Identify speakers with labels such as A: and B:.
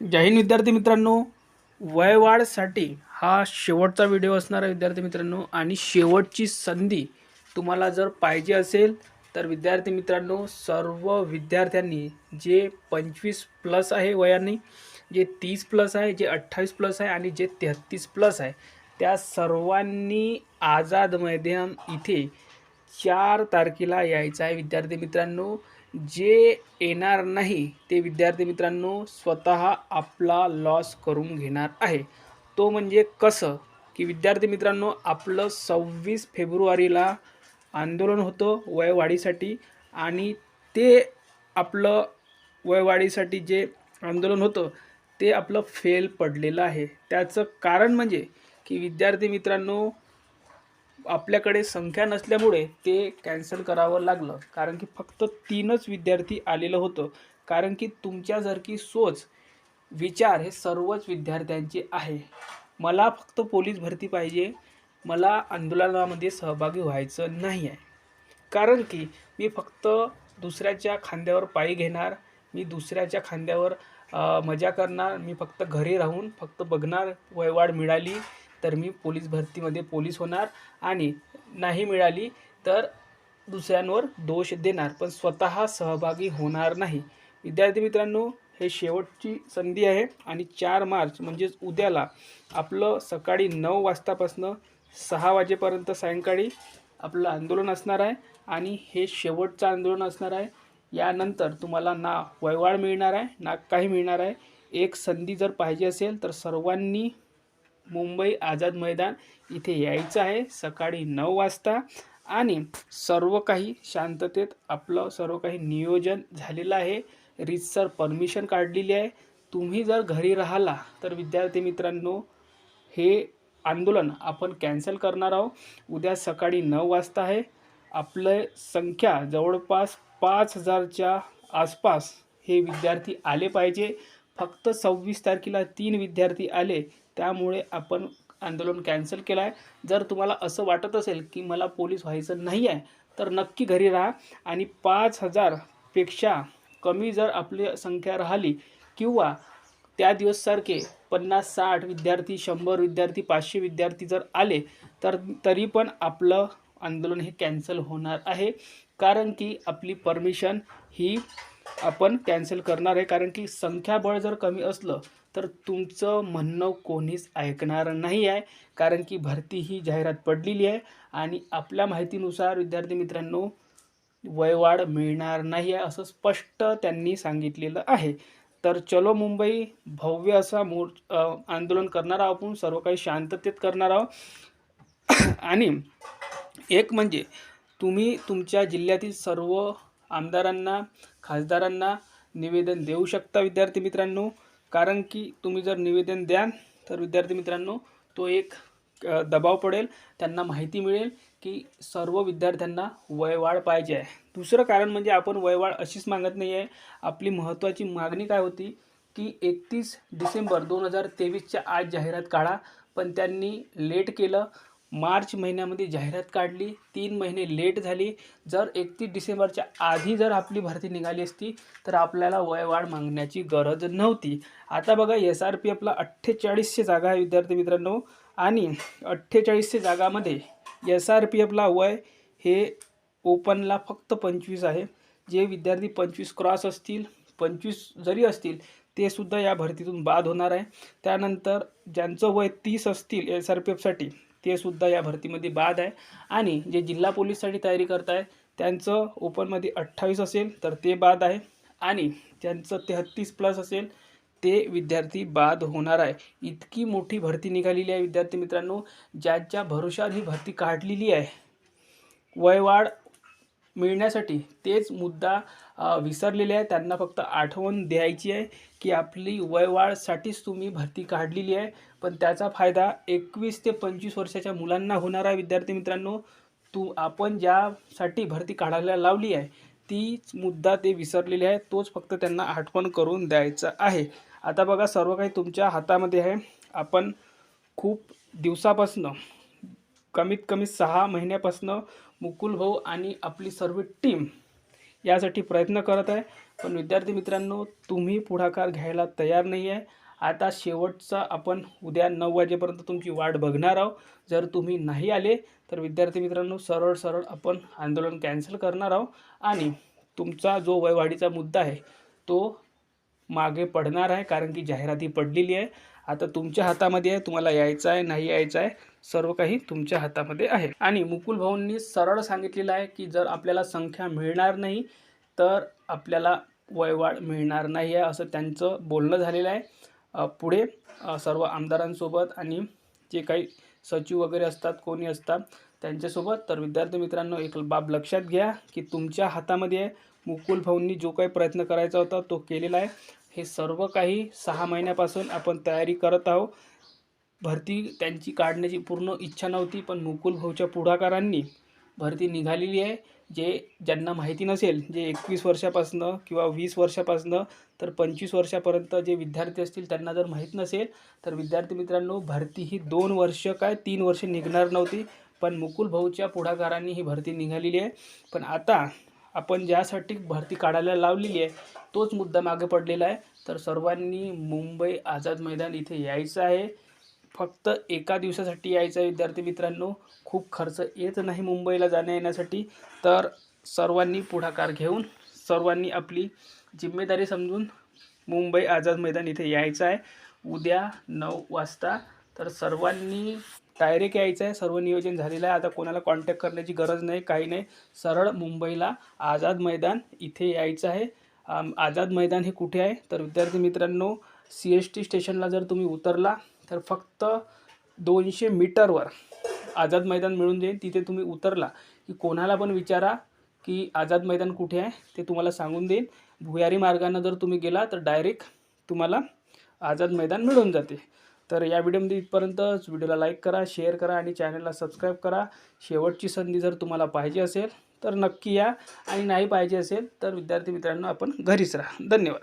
A: जय हिंद विद्यार्थी मित्रांनो. वयवाढसाठी हा शेवटचा व्हिडिओ असणार आहे विद्यार्थी मित्रांनो, आणि शेवटची संधी तुम्हाला जर पाहिजे असेल तर विद्यार्थी मित्रांनो, सर्व विद्यार्थ्यांनी जे 25 प्लस आहे वयाने, जे 30 प्लस आहे, जे 28 प्लस आहे आणि जे 33 प्लस आहे, त्या सर्वांनी आझाद मैदान इथे 4 तारखेला यायचं आहे विद्यार्थी मित्रांनो. जे येणार नाही ते विद्यार्थी मित्रांनो स्वतः आपला लॉस करून घेणार आहे. तो म्हणजे कसं, की विद्यार्थी मित्रांनो, आपलं 26 फेब्रुवारीला आंदोलन होतं वयवाढीसाठी, आणि ते आपलं वयवाढीसाठी जे आंदोलन होतं ते आपलं फेल पडलेलं आहे. त्याचं कारण म्हणजे की विद्यार्थी मित्रांनो, आपल्याकडे संख्या नसल्यामुळे ते कॅन्सल करावं लागलं, कारण की फक्त 3च विद्यार्थी आलेलं होतं. कारण की तुमच्यासारखी सोच, विचार हे सर्वच विद्यार्थ्यांचे आहे. मला फक्त पोलीस भरती पाहिजे, मला आंदोलनामध्ये सहभागी व्हायचं नाही आहे. कारण की मी फक्त दुसऱ्याच्या खांद्यावर पायी घेणार, मी दुसऱ्याच्या खांद्यावर मजा करणार, मी फक्त घरी राहून फक्त बघणार. वयवाढ मिळाली तर मी पोलीस भरतीमध्ये पोलीस होणार, आणि नाही मिळाली तर दुसऱ्यांवर दोष देणार, पण स्वतः सहभागी होणार नाही. विद्यार्थी मित्रांनो, हे शेवटची संधी आहे, आणि 4 मार्च म्हणजेच उद्याला आपलं सकाळी 9 वाजतापासून 6 वाजेपर्यंत सायंकाळी आपलं आंदोलन असणार आहे, आणि हे शेवटचं आंदोलन असणार आहे. यानंतर तुम्हाला ना वयवाढ मिळणार आहे ना काही मिळणार आहे. एक संधी जर पाहिजे असेल तर सर्वांनी मुंबई आझाद मैदान इथे यायचं आहे सकाळी 9 वाजता, आणि सर्व काही शांततेत आपलं सर्व काही नियोजन झालेलं आहे. रीतसर परमिशन काढलेली आहे. तुम्ही जर घरी राहिला तर विद्यार्थी मित्रांनो, हे आंदोलन आपण कॅन्सल करणार आहोत. उद्या सकाळी 9 वाजता आहे. आपलं संख्या जवळपास 5,000च्या आसपास हे विद्यार्थी आले पाहिजे. फक्त 26 तारखेला 3 विद्यार्थी आले, त्यामुळे आपण आंदोलन कॅन्सल केलं आहे. जर तुम्हाला असं वाटत असेल की मला पोलीस व्हायचं नाही आहे, तर नक्की घरी राहा, आणि 5,000पेक्षा कमी जर आपली संख्या राहिली, किंवा त्या दिवससारखे 50-60 विद्यार्थी, 100 विद्यार्थी, 500 विद्यार्थी जर आले, तर तरी पण आपलं आंदोलन हे कॅन्सल होणार आहे. कारण की आपली परमिशन ही आपण कॅन्सल करणार आहे. कारण की संख्याबळ जर कमी असलं तर तुमचं म्हणणं कोणीच ऐकणार नाही आहे. कारण की भरती ही जाहिरात पडलेली आहे, आणि आपल्या माहितीनुसार विद्यार्थी मित्रांनो, वयवाढ मिळणार नाही आहे असं स्पष्ट त्यांनी सांगितलेलं आहे. तर चलो मुंबई, भव्य असा आंदोलन करणार आहोत आपण, सर्व काही शांततेत करणार आहोत. आणि एक म्हणजे तुम्ही तुमच्या जिल्ह्यातील सर्व आमदारांना, खासदारांना निवेदन देऊ शकता विद्यार्थी मित्रांनो. कारण की तुम्ही जर निवेदन द्याल तर विद्यार्थी मित्रांनो, तो एक दबाव पडेल, त्यांना माहिती मिळेल की सर्व विद्यार्थ्यांना वयवाढ पाहिजे आहे. दुसरं कारण म्हणजे आपण वयवाढ अशीच मागत नाही आहे. आपली महत्त्वाची मागणी काय होती की 31 डिसेंबर 2023च्या आज जाहिरात काढा, पण त्यांनी लेट केलं. मार्च महिन्यामध्ये जाहिरात काढली, 3 महिने लेट झाली. जर 31 डिसेंबरच्या आधी जर आपली भरती निघाली असती तर आपल्याला वयवाढ मागण्याची गरज नव्हती. आता बघा, SRPFला 4800 जागा आहे विद्यार्थी मित्रांनो, आणि 4800 जागामध्ये SRPFला वय हे ओपनला फक्त 25 आहे. जे विद्यार्थी 25 क्रॉस असतील, 25 जरी असतील, ते सुद्धा या भरतीतून बाद होणार आहे. त्यानंतर ज्यांचं वय 30 असतील SRPFसाठी, ते सुद्धा या भरतीमध्ये बाद आहे. आणि जे जिल्हा पोलीससाठी तयारी करत आहे त्यांचं ओपनमध्ये 28 असेल तर ते बाद आहे, आणि ज्यांचं 33 प्लस असेल ते विद्यार्थी बाद होणार आहे. इतकी मोठी भरती निघालेली आहे विद्यार्थी मित्रांनो. ज्यांच्या भरोशावर ही भरती काढलेली आहे वयवाढ मिळण्यासाठी, तेच मुद्दा विसरलेले आहे. त्यांना फक्त आठवण द्यायची आहे की आपली वयवाढसाठीच तुम्ही भरती काढलेली आहे, पण त्याचा फायदा 21 ते 25 वर्षाच्या मुलांना होणार आहे विद्यार्थी मित्रांनो. आपण ज्यासाठी भरती काढायला लावली आहे तीच मुद्दा ते विसरलेले आहे, तोच फक्त त्यांना आठवण करून द्यायचा आहे. आता बघा, सर्व काही तुमच्या हातामध्ये आहे. आपण खूप दिवसापासून, कमीत कमी 6 महिन्यापासून मुकुल भाऊ आणि आपली सर्व टीम यासाठी प्रयत्न करत आहे, पण विद्यार्थी मित्रांनो तुम्ही पुढाकार घ्यायला तयार नाही आहे. आता शेवटचा आपण उद्या 9 वाजेपर्यंत तुमची वाट बघणार आहोत. जर तुम्ही नाही आले तर विद्यार्थी मित्रांनो सरळ सरळ आपण आंदोलन कॅन्सल करणार आहोत आणि तुमचा जो वयवाढीचा मुद्दा आहे तो मागे पडणार आहे, कारण की जाहिराती पडलेली आहे. आता तुमच्या हातामध्ये आहे, तुम्हाला यायचं आहे नाही यायचं आहे, सर्व काही तुमच्या हातामध्ये आहे. आणि मुकुल भाऊंनी सरळ सांगितलेलं आहे की जर आपल्याला संख्या मिळणार नाही तर आपल्याला वयवाढ मिळणार नाही आहे, असं त्यांचं बोलणं झालेलं आहे. पुढे सर्व आमदारांसोबत आणि जे काही सचिव वगैरे असतात कोणी असतात त्यांच्यासोबत. तर विद्यार्थी मित्रांनो एक बाब लक्षात घ्या की तुमच्या हातामध्ये आहे. मुकुल भाऊंनी जो काही प्रयत्न करायचा होता तो केलेला आहे. हे सर्व काही 6 महिन्यापासून आपण तयारी करत आहोत. भरती त्यांची काढण्याची पूर्ण इच्छा नव्हती, पण मुकुल भाऊच्या पुढाकारांनी भरती निघालेली आहे. ज्यांना माहिती नसेल, जे 21 वर्षापासनं किंवा 20 वर्षापासनं तर 25 वर्षापर्यंत जे विद्यार्थी असतील त्यांना जर माहीत नसेल तर विद्यार्थी मित्रांनो भरती ही 2 वर्ष काय 3 वर्ष निघणार नव्हती, पण मुकुल भाऊच्या पुढाकारांनी ही भरती निघालेली आहे. पण आता आपण ज्यासाठी भरती काढायला लावलेली आहे तोच मुद्दा मागे पडलेला आहे. तर सर्वांनी मुंबई आझाद मैदान इथे यायचं आहे. फक्त एका दिवसासाठी यायचं आहे विद्यार्थी मित्रांनो. खूप खर्च येत नाही मुंबईला जाण्या येण्यासाठी. तर सर्वांनी पुढाकार घेऊन सर्वांनी आपली जिम्मेदारी समजून मुंबई आझाद मैदान इथे यायचं आहे उद्या 9 वाजता. तर सर्वांनी डायरेक्ट यायचं आहे. सर्व नियोजन झालेलं आहे. आता कोणाला कॉन्टॅक्ट करण्याची गरज नाही, काही नाही. सरळ मुंबईला आझाद मैदान इथे यायचं आहे. आझाद मैदान हे कुठे आहे तर विद्यार्थी मित्रांनो CST स्टेशनला जर तुम्ही उतरला तर फक्त 200 मीटरवर आझाद मैदान मिळून जाईल. तिथे तुम्ही उतरला की कोणाला पण विचारा की आझाद मैदान कुठे आहे, ते तुम्हाला सांगून देईल. भुयारी मार्गाने जर तुम्ही गेला तर डायरेक्ट तुम्हाला आझाद मैदान मिळून जाते. तर या व्हिडिओमध्ये इथपर्यंतच. व्हिडिओला लाईक करा, शेअर करा आणि चॅनलला सबस्क्राईब करा. शेवटची संधी जर तुम्हाला पाहिजे असेल तर नक्की या, आणि नाही पाहिजे असेल तर विद्यार्थी मित्रांनो आपण घरीच राहा. धन्यवाद.